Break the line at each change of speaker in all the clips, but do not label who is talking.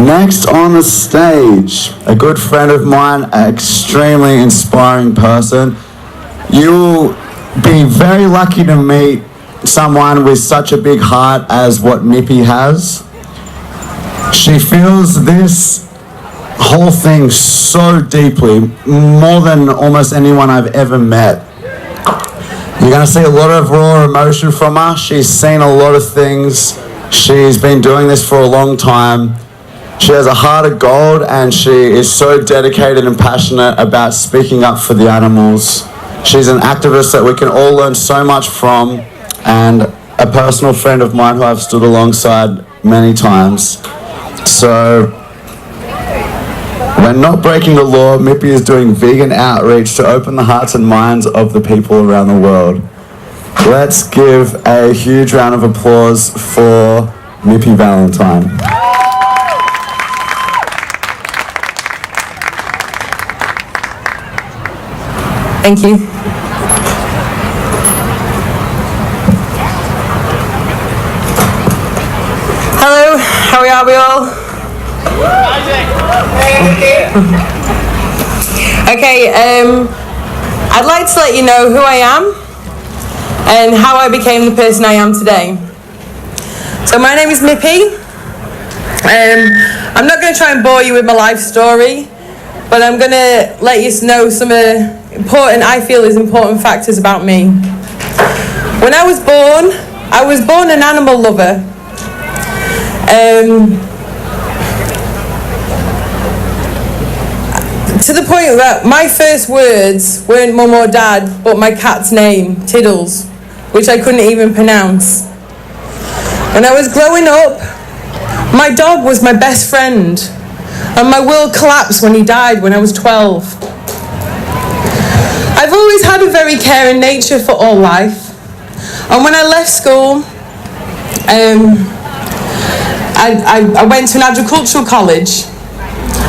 Next on the stage, a good friend of mine, an extremely inspiring person. You'll be very lucky to meet someone with such a big heart as what Mippy has. She feels this whole thing so deeply, more than almost anyone I've ever met. You're going to see a lot of raw emotion from her. She's seen a lot of things. She's been doing this for a long time. She has a heart of gold, and she is so dedicated and passionate about speaking up for the animals. She's an activist that we can all learn so much from, and a personal friend of mine who I've stood alongside many times. So, when not breaking the law, Mippy is doing vegan outreach to open the hearts and minds of the people around the world. Let's give a huge round of applause for Mippy Valentine.
Thank you. Hello, how are we all? Okay, I'd like to let you know who I am and how I became the person I am today. So my name is Mippy. I'm not going to try and bore you with my life story, but I'm going to let you know some I feel is important factors about me. When I was born an animal lover. To the point that my first words weren't mum or dad, but my cat's name, Tiddles, which I couldn't even pronounce. When I was growing up, my dog was my best friend, and my world collapsed when he died when I was 12. I've always had a very caring nature for all life, and when I left school, I went to an agricultural college.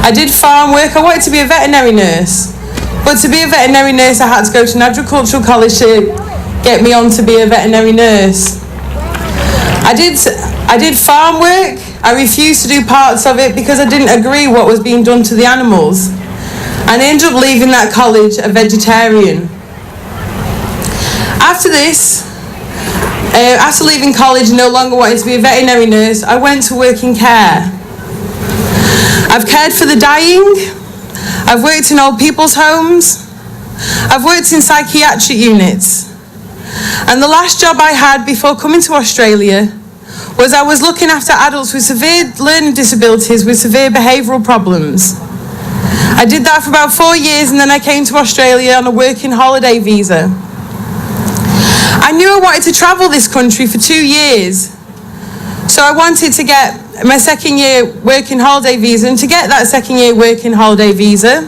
I did farm work. I wanted to be a veterinary nurse, but to be a veterinary nurse I had to go to an agricultural college to get me on to be a veterinary nurse. I did farm work. I refused to do parts of it because I didn't agree what was being done to the animals. And I ended up leaving that college a vegetarian. After this, after leaving college and no longer wanting to be a veterinary nurse, I went to work in care. I've cared for the dying. I've worked in old people's homes. I've worked in psychiatric units. And the last job I had before coming to Australia was I was looking after adults with severe learning disabilities with severe behavioural problems. I did that for about 4 years, and then I came to Australia on a working holiday visa. I knew I wanted to travel this country for 2 years, so I wanted to get my second year working holiday visa, and to get that second year working holiday visa,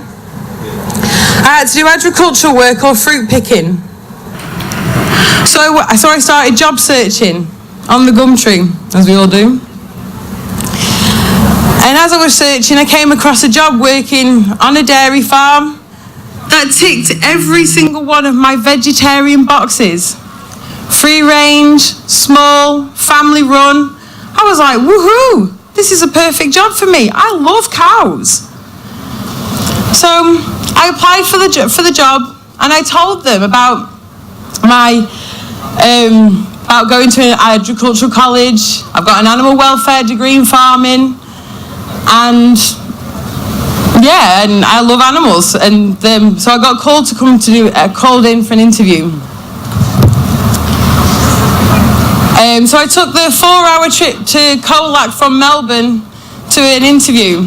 I had to do agricultural work or fruit picking. So I started job searching on the Gumtree, as we all do. And as I was searching, I came across a job working on a dairy farm that ticked every single one of my vegetarian boxes. Free range, small, family run. I was like, woohoo, this is a perfect job for me. I love cows. So I applied for the job, and I told them about about going to an agricultural college. I've got an animal welfare degree in farming, and I love animals. And so I got called called in for an interview. So I took the 4-hour trip to Colac from Melbourne to an interview.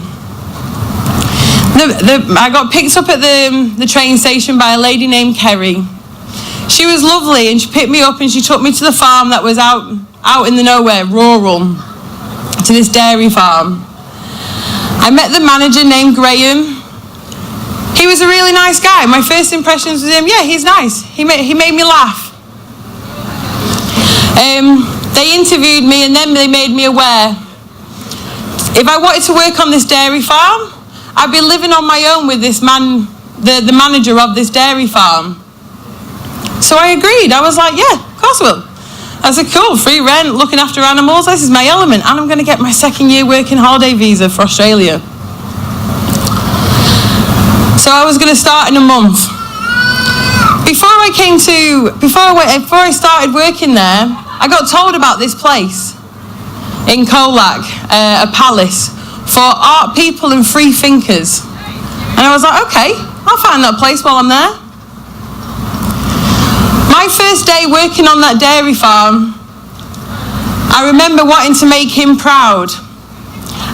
I got picked up at the train station by a lady named Kerry. She was lovely, and she picked me up and she took me to the farm that was out in the nowhere, rural, to this dairy farm. I met the manager named Graham. He was a really nice guy. My first impressions with him, he's nice. He made me laugh. They interviewed me, and then they made me aware. If I wanted to work on this dairy farm, I'd be living on my own with this man, the manager of this dairy farm. So I agreed. I was like, yeah, of course I will. I said, cool, free rent, looking after animals, this is my element, and I'm going to get my second year working holiday visa for Australia. So I was going to start in a month. Before I started working there, I got told about this place in Colac, a palace for art people and free thinkers. And I was like, okay, I'll find that place while I'm there. My first day working on that dairy farm, I remember wanting to make him proud.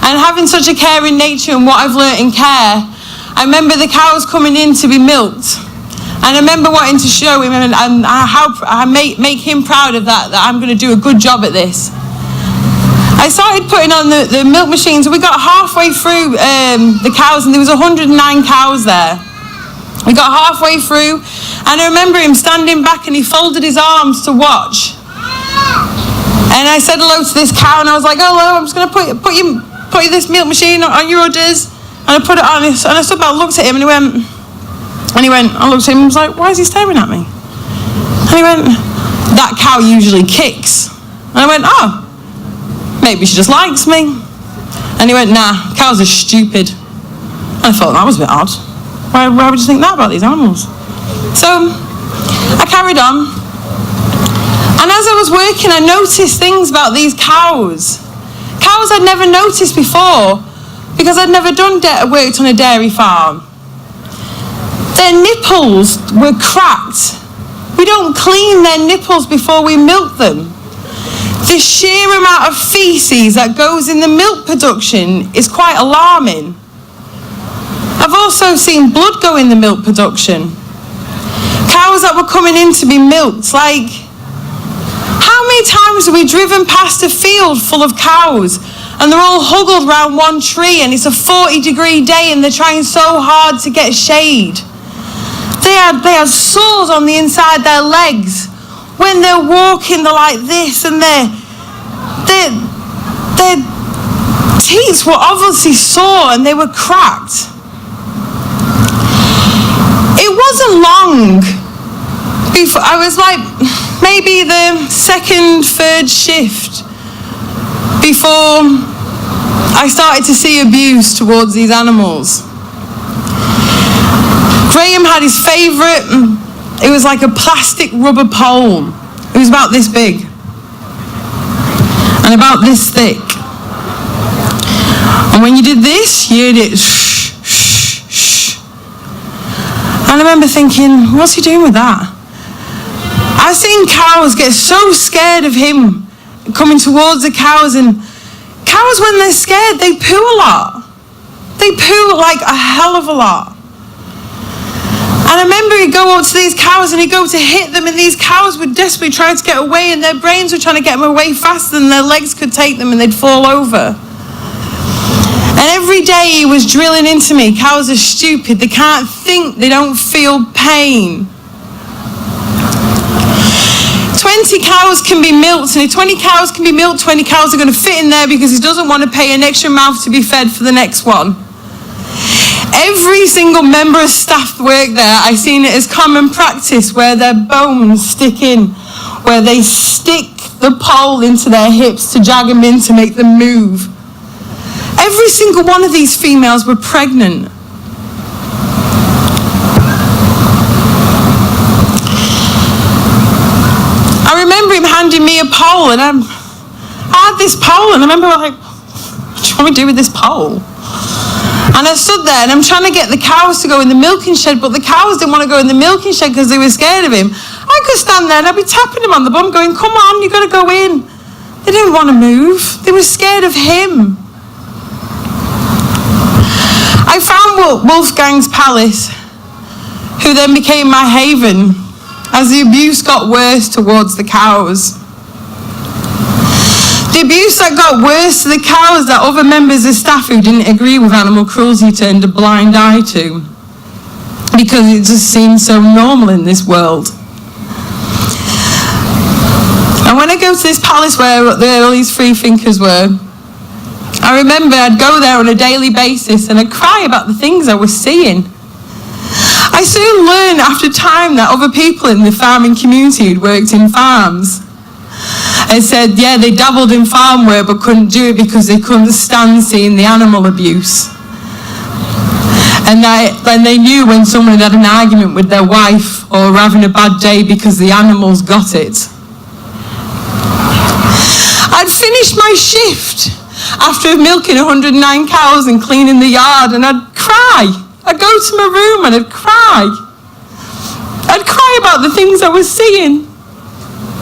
And having such a caring nature and what I've learnt in care, I remember the cows coming in to be milked. And I remember wanting to show him and how I make him proud of that I'm going to do a good job at this. I started putting on the milk machines. We got halfway through the cows, and there was 109 cows there. We got halfway through, and I remember him standing back, and he folded his arms to watch. And I said hello to this cow, and I was like, hello, I'm just going to put you this milk machine on your udders. And I put it on, and I stood back, looked at him, and he went, I looked at him, and was like, why is he staring at me? And he went, that cow usually kicks. And I went, oh, maybe she just likes me. And he went, nah, cows are stupid. And I thought, that was a bit odd. Why would you think that about these animals? So I carried on. And as I was working, I noticed things about these cows. Cows I'd never noticed before, because I'd never worked on a dairy farm. Their nipples were cracked. We don't clean their nipples before we milk them. The sheer amount of feces that goes in the milk production is quite alarming. I've also seen blood go in the milk production. Cows that were coming in to be milked, like, how many times have we driven past a field full of cows and they're all huddled around one tree and it's a 40-degree day and they're trying so hard to get shade? They had sores on the inside their legs. When they're walking, they're like this, and their teeth were obviously sore and they were cracked. It wasn't long before, I was like maybe the second, third shift before I started to see abuse towards these animals. Graham had his favourite. It was like a plastic rubber pole. It was about this big and about this thick. And when you did this, you heard it shh, shh, shh. And I remember thinking, what's he doing with that? I've seen cows get so scared of him coming towards the cows, and cows, when they're scared, they poo a lot. They poo like a hell of a lot. And I remember he'd go up to these cows and he'd go to hit them, and these cows were desperately trying to get away, and their brains were trying to get them away faster than their legs could take them, and they'd fall over. And every day he was drilling into me, cows are stupid, they can't think, they don't feel pain. 20 cows can be milked, and if 20 cows can be milked, 20 cows are going to fit in there because he doesn't want to pay an extra mouth to be fed for the next one. Every single member of staff that work there, I've seen it as common practice where their bones stick in, where they stick the pole into their hips to drag them in to make them move. Every single one of these females were pregnant. I remember him handing me a pole, and I had this pole, and I remember like, what do you want me to do with this pole? And I stood there and I'm trying to get the cows to go in the milking shed, but the cows didn't want to go in the milking shed because they were scared of him. I could stand there and I'd be tapping him on the bum going, come on, you got to go in. They didn't want to move. They were scared of him. I found Wolfgang's palace, who then became my haven, as the abuse got worse towards the cows. The abuse that got worse to the cows that other members of staff who didn't agree with animal cruelty turned a blind eye to, because it just seemed so normal in this world. And when I go to this palace where all these free thinkers were, I remember I'd go there on a daily basis and I'd cry about the things I was seeing. I soon learned after time that other people in the farming community who'd worked in farms They said, yeah, they dabbled in farm work but couldn't do it because they couldn't stand seeing the animal abuse. And they knew when someone had an argument with their wife or were having a bad day because the animals got it. I'd finished my shift after milking 109 cows and cleaning the yard, and I'd cry. I'd go to my room and I'd cry. I'd cry about the things I was seeing.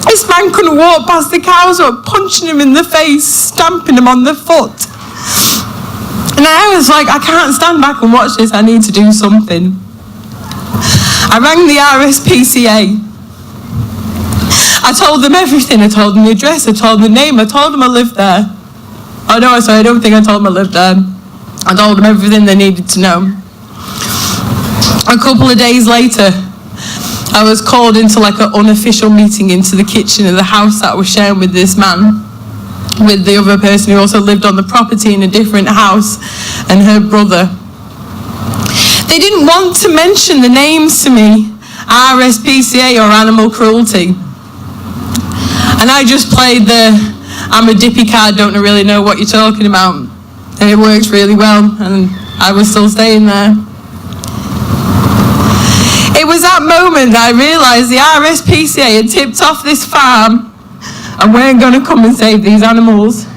This man couldn't walk past the cows without punching him in the face, stamping him on the foot. And I was like, I can't stand back and watch this, I need to do something. I rang the RSPCA. I told them everything. I told them the address, I told them the name, I told them I lived there. Oh no, sorry, I don't think I told them I lived there. I told them everything they needed to know. A couple of days later, I was called into like an unofficial meeting into the kitchen of the house that I was sharing with this man, with the other person who also lived on the property in a different house, and her brother. They didn't want to mention the names to me, RSPCA or animal cruelty. And I just played the I'm a dippy card, don't really know what you're talking about. And it worked really well, and I was still staying there. It was that moment that I realised the RSPCA had tipped off this farm and weren't going to come and save these animals.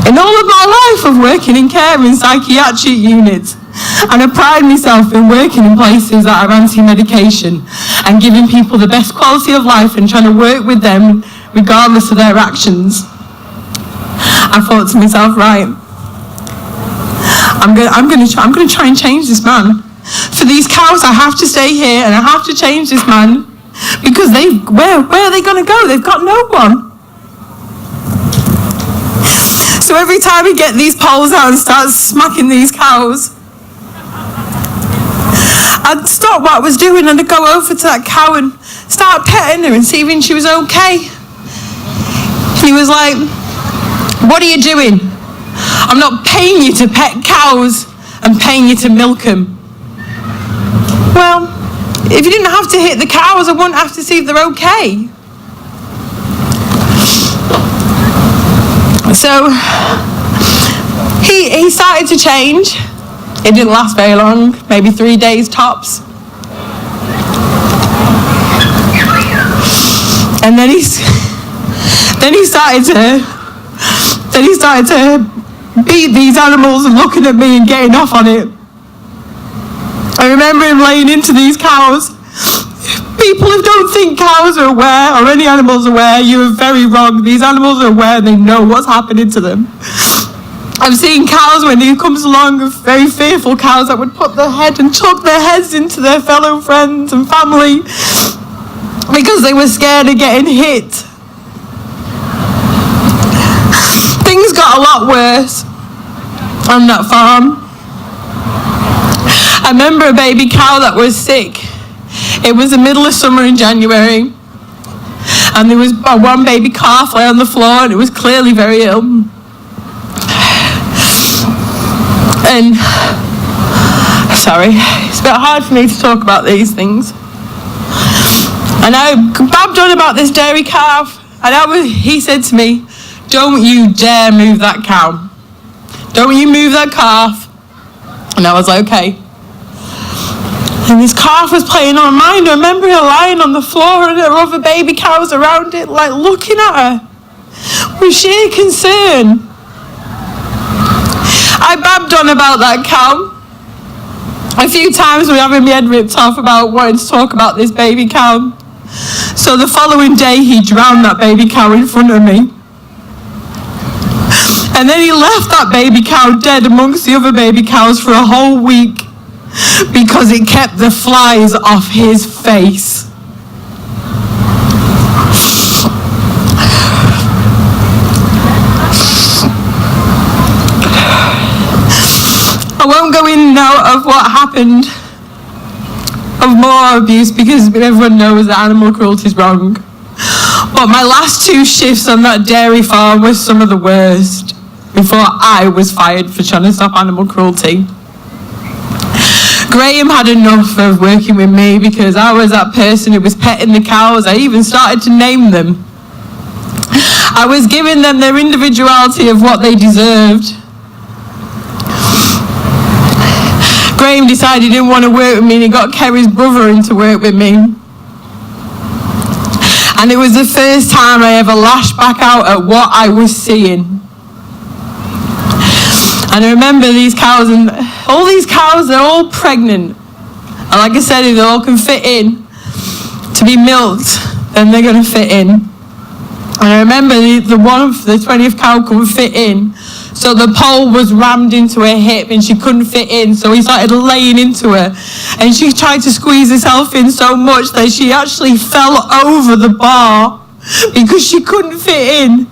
In all of my life of working in care in psychiatric units, and I pride myself in working in places that are anti-medication and giving people the best quality of life and trying to work with them regardless of their actions. I thought to myself, right, I'm going to try and change this man. For these cows, I have to stay here and I have to change this man, because where are they going to go? They've got no one. So every time we get these poles out and start smacking these cows, I'd stop what I was doing and I'd go over to that cow and start petting her and seeing she was okay. He was like, what are you doing? I'm not paying you to pet cows, I'm paying you to milk them. Well, if you didn't have to hit the cows, I wouldn't have to see if they're okay. So he started to change. It didn't last very long, maybe 3 days tops. And then he started to beat these animals and looking at me and getting off on it. I remember him laying into these cows. People who don't think cows are aware, or any animals are aware, you are very wrong. These animals are aware, they know what's happening to them. I've seen cows when he comes along, very fearful cows that would put their head and chuck their heads into their fellow friends and family because they were scared of getting hit. Things got a lot worse on that farm. I remember a baby cow that was sick. It was the middle of summer in January, and there was one baby calf lay on the floor, and it was clearly very ill. And sorry, it's a bit hard for me to talk about these things. And I babbed on about this dairy calf, and he said to me, don't you dare move that cow. Don't you move that calf. And I was like, okay. And this calf was playing on my mind. I remember her lying on the floor and there were other baby cows around it, like looking at her with sheer concern. I babbed on about that cow. A few times we were having my head ripped off about wanting to talk about this baby cow. So the following day he drowned that baby cow in front of me. And then he left that baby cow dead amongst the other baby cows for a whole week because it kept the flies off his face. I won't go in now of what happened, of more abuse, because everyone knows that animal cruelty is wrong. But my last 2 shifts on that dairy farm were some of the worst before I was fired for trying to stop animal cruelty. Graham had enough of working with me because I was that person who was petting the cows. I even started to name them. I was giving them their individuality of what they deserved. Graham decided he didn't want to work with me and he got Kerry's brother in to work with me. And it was the first time I ever lashed back out at what I was seeing. And I remember these cows, and all these cows, they're all pregnant. And like I said, if they all can fit in to be milked, then they're going to fit in. And I remember the 20th cow couldn't fit in. So the pole was rammed into her hip and she couldn't fit in. So he started laying into her. And she tried to squeeze herself in so much that she actually fell over the bar because she couldn't fit in.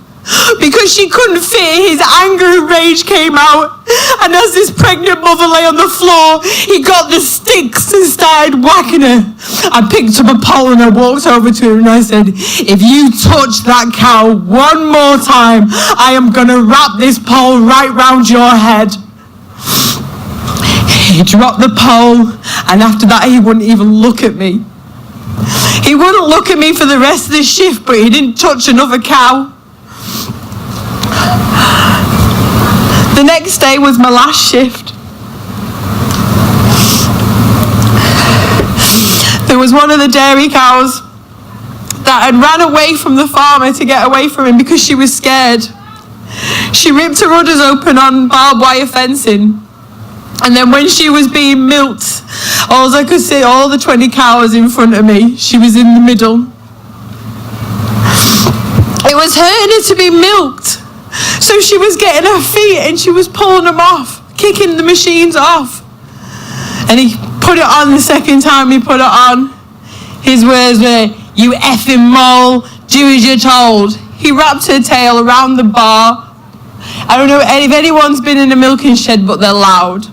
Because she couldn't fit, his anger and rage came out. And as this pregnant mother lay on the floor, he got the sticks and started whacking her. I picked up a pole and I walked over to her and I said, if you touch that cow one more time, I am going to wrap this pole right round your head. He dropped the pole, and after that he wouldn't even look at me. He wouldn't look at me for the rest of the shift, but he didn't touch another cow. The next day was my last shift. There was one of the dairy cows that had ran away from the farmer to get away from him because she was scared. She ripped her udders open on barbed wire fencing. And then when she was being milked, all I could see, all the 20 cows in front of me, she was in the middle. It was hurting her to be milked. So she was getting her feet and she was pulling them off, kicking the machines off. And he put it on the second time he put it on. His words were, you effing mole, do as you're told. He wrapped her tail around the bar. I don't know if anyone's been in a milking shed, but they're loud.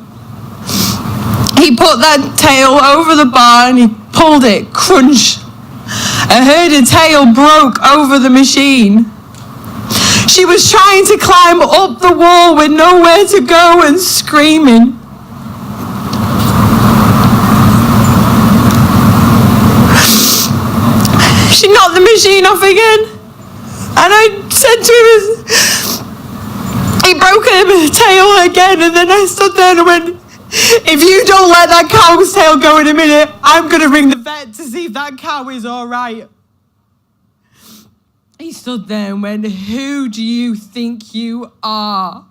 He put that tail over the bar and he pulled it, crunch. I heard her tail broke over the machine. She was trying to climb up the wall with nowhere to go and screaming. She knocked the machine off again. And I said to him, he broke her tail again, and then I stood there and I went, if you don't let that cow's tail go in a minute, I'm going to ring the vet to see if that cow is all right. He stood there and went, who do you think you are?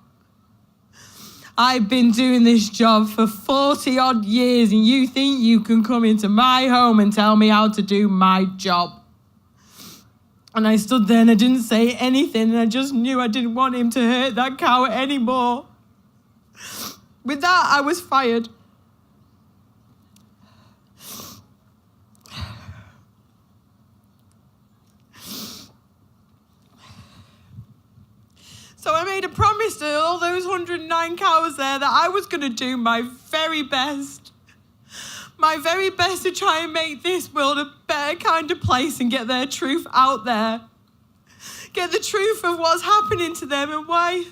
I've been doing this job for 40 odd years and you think you can come into my home and tell me how to do my job? And I stood there and I didn't say anything, and I just knew I didn't want him to hurt that cow anymore. With that, I was fired. So I made a promise to all those 109 cows there that I was going to do my very best to try and make this world a better kind of place and get their truth out there. Get the truth of what's happening to them and why,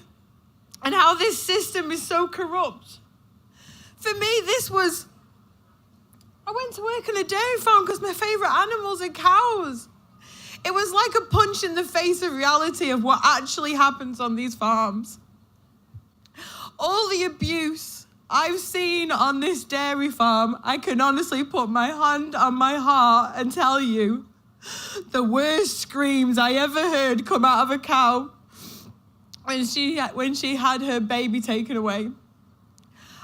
and how this system is so corrupt. For me, I went to work on a dairy farm because my favourite animals are cows. It was like a punch in the face of reality of what actually happens on these farms. All the abuse I've seen on this dairy farm, I can honestly put my hand on my heart and tell you the worst screams I ever heard come out of a cow when she had her baby taken away.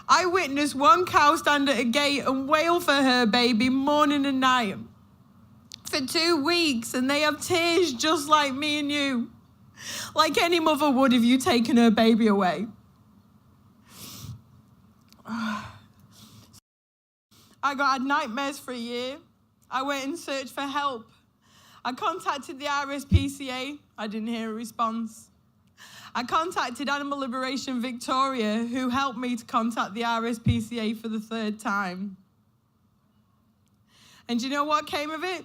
I witnessed one cow stand at a gate and wail for her baby morning and night for 2 weeks, and they have tears just like me and you, like any mother would if you'd taken her baby away. I had nightmares for a year. I went and searched for help. I contacted the RSPCA. I didn't hear a response. I contacted Animal Liberation Victoria, who helped me to contact the RSPCA for the 3rd time. And do you know what came of it?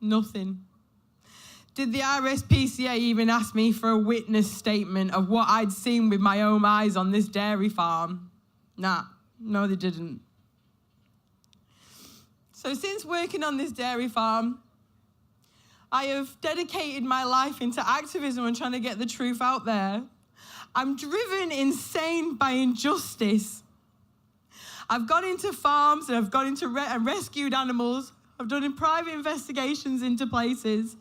Nothing. Did the RSPCA even ask me for a witness statement of what I'd seen with my own eyes on this dairy farm? Nah, no they didn't. So since working on this dairy farm, I have dedicated my life into activism and trying to get the truth out there. I'm driven insane by injustice. I've gone into farms and I've gone into and rescued animals. I've done private investigations into places.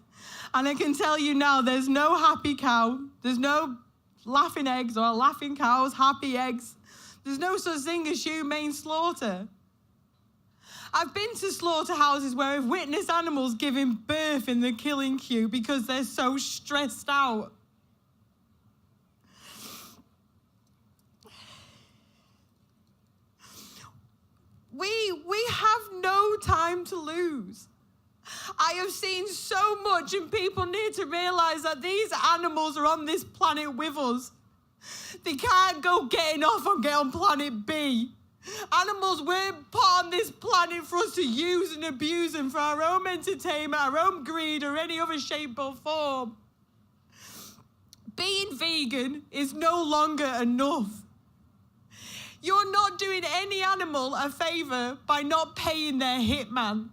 And I can tell you now, there's no happy cow. There's no laughing eggs or laughing cows, happy eggs. There's no such thing as humane slaughter. I've been to slaughterhouses where I've witnessed animals giving birth in the killing queue because they're so stressed out. We have no time to lose. I have seen so much, and people need to realise that these animals are on this planet with us. They can't go getting off and get on planet B. Animals weren't put on this planet for us to use and abuse them for our own entertainment, our own greed, or any other shape or form. Being vegan is no longer enough. You're not doing any animal a favour by not paying their hitman.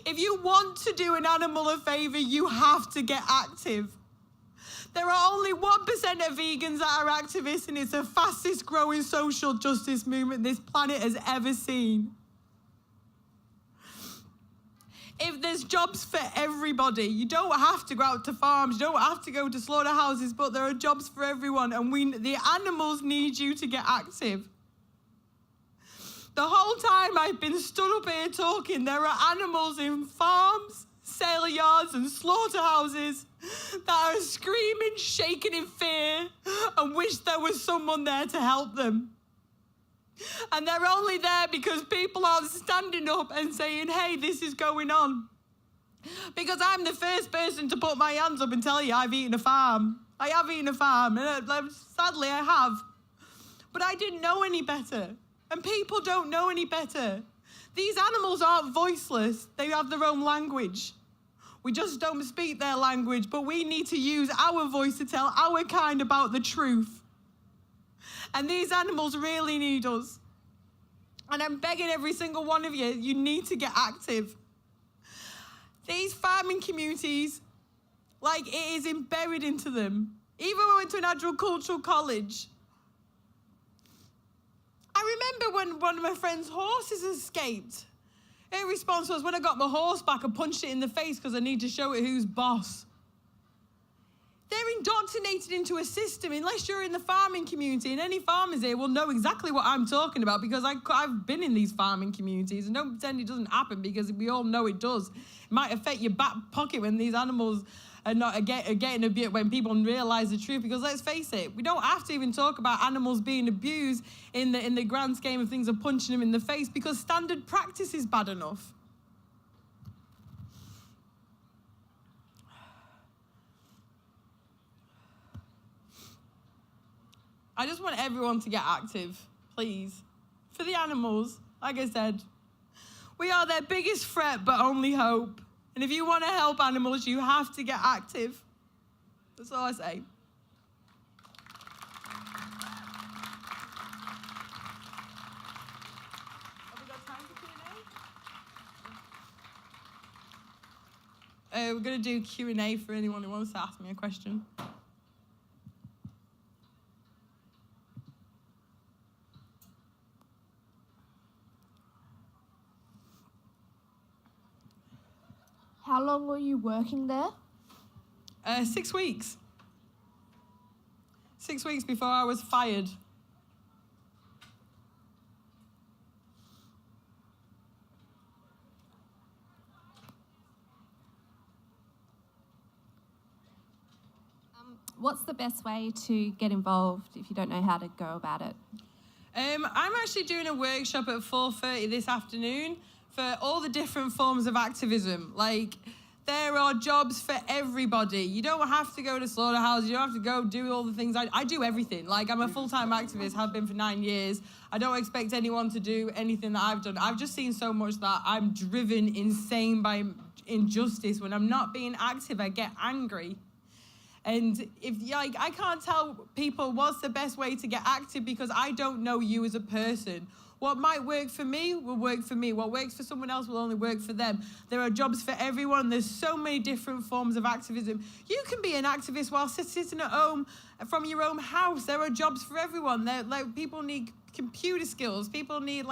If you want to do an animal a favour, you have to get active. There are only 1% of vegans that are activists, and it's the fastest growing social justice movement this planet has ever seen. If there's jobs for everybody, you don't have to go out to farms, you don't have to go to slaughterhouses, but there are jobs for everyone, and the animals need you to get active. The whole time I've been stood up here talking, there are animals in farms, sale yards and slaughterhouses that are screaming, shaking in fear and wish there was someone there to help them. And they're only there because people aren't standing up and saying, hey, this is going on. Because I'm the first person to put my hands up and tell you I've eaten a farm. I have eaten a farm, and sadly I have. But I didn't know any better. And people don't know any better. These animals aren't voiceless. They have their own language. We just don't speak their language, but we need to use our voice to tell our kind about the truth. And these animals really need us. And I'm begging every single one of you, you need to get active. These farming communities, like, it is embedded into them. Even when we went to an agricultural college, I remember when one of my friend's horses escaped. Her response was, when I got my horse back, I punched it in the face because I need to show it who's boss. They're indoctrinated into a system, unless you're in the farming community, and any farmers here will know exactly what I'm talking about because I've been in these farming communities, and don't pretend it doesn't happen because we all know it does. It might affect your back pocket when these animals are getting abused, when people realise the truth, because let's face it, we don't have to even talk about animals being abused in the grand scheme of things of punching them in the face, because standard practice is bad enough. I just want everyone to get active, please. For the animals, like I said, we are their biggest threat, but only hope. And if you want to help animals, you have to get active. That's all I say. Have we got time for Q&A? We're going to do Q&A for anyone who wants to ask me a question.
How long were you working there?
6 weeks. 6 weeks before I was fired.
What's the best way to get involved if you don't know how to go about it?
I'm actually doing a workshop at 4:30 this afternoon for all the different forms of activism. Like, there are jobs for everybody. You don't have to go to slaughterhouses. You don't have to go do all the things. I do everything. Like, I'm a full-time activist, have been for 9 years. I don't expect anyone to do anything that I've done. I've just seen so much that I'm driven insane by injustice. When I'm not being active, I get angry. And I can't tell people what's the best way to get active because I don't know you as a person. What might work for me will work for me. What works for someone else will only work for them. There are jobs for everyone. There's so many different forms of activism. You can be an activist while sitting at home from your own house. There are jobs for everyone. People need computer skills. People need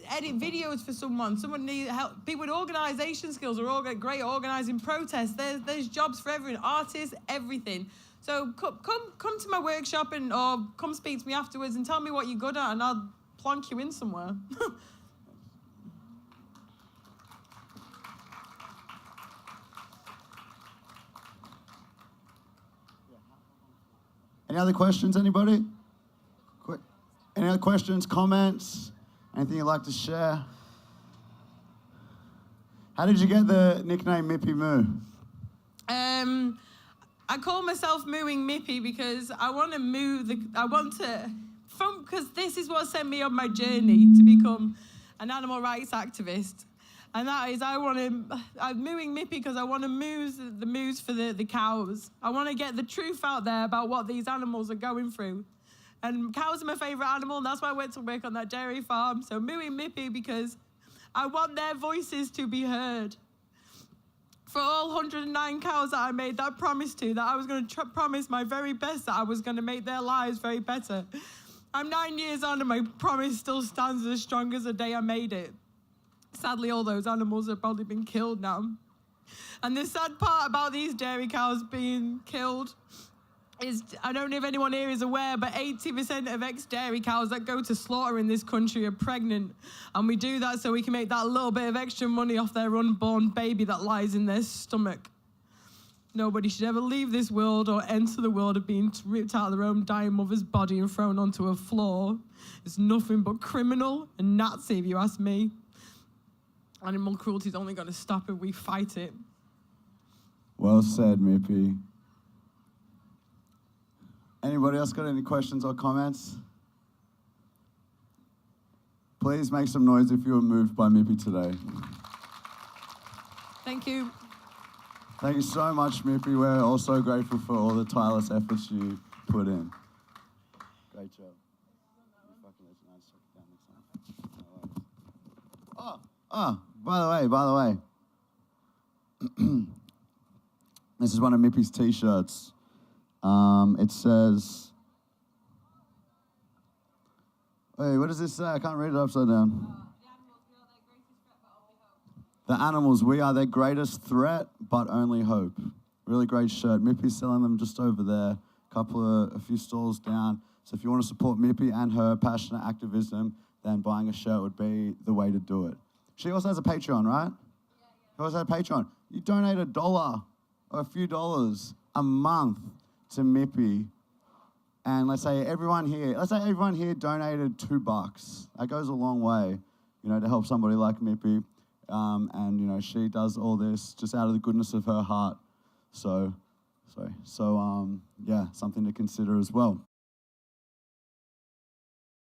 edit videos for someone. Someone needs help. People with organisation skills are great at organising protests. There's jobs for everyone. Artists, everything. So come to my workshop or come speak to me afterwards and tell me what you're good at, and I'll plonk you in somewhere.
Any other questions, anybody? Any other questions, comments? Anything you'd like to share? How did you get the nickname Mippy Moo?
I call myself Mooing Mippy because I want to moo because this is what sent me on my journey to become an animal rights activist. And that is, I'm mooing Mippy because I want to the moose for the cows. I want to get the truth out there about what these animals are going through. And cows are my favourite animal, and that's why I went to work on that dairy farm. So mooing Mippy because I want their voices to be heard. For all 109 cows that I made that promise to, that I was going to promise my very best that I was going to make their lives very better. I'm 9 years on and my promise still stands as strong as the day I made it. Sadly, all those animals have probably been killed now. And the sad part about these dairy cows being killed is, I don't know if anyone here is aware, but 80% of ex-dairy cows that go to slaughter in this country are pregnant. And we do that so we can make that little bit of extra money off their unborn baby that lies in their stomach. Nobody should ever leave this world or enter the world of being ripped out of their own dying mother's body and thrown onto a floor. It's nothing but criminal and Nazi, if you ask me. Animal cruelty is only going to stop if we fight it.
Well said, Mippy. Anybody else got any questions or comments? Please make some noise if you were moved by Mippy today.
Thank you.
Thank you so much, Mippy. We're also grateful for all the tireless efforts you put in. Great job. By the way. This is one of Mippy's t-shirts. It says, wait, what does this say? I can't read it upside down. The animals, we are their greatest threat, but only hope. Really great shirt. Mippy's selling them just over there, a few stalls down. So if you want to support Mippy and her passionate activism, then buying a shirt would be the way to do it. She also has a Patreon, right? Yeah. She also has a Patreon. You donate $1 or a few dollars a month to Mippy, and let's say everyone here donated $2. That goes a long way, to help somebody like Mippy. And she does all this just out of the goodness of her heart. So, something to consider as well.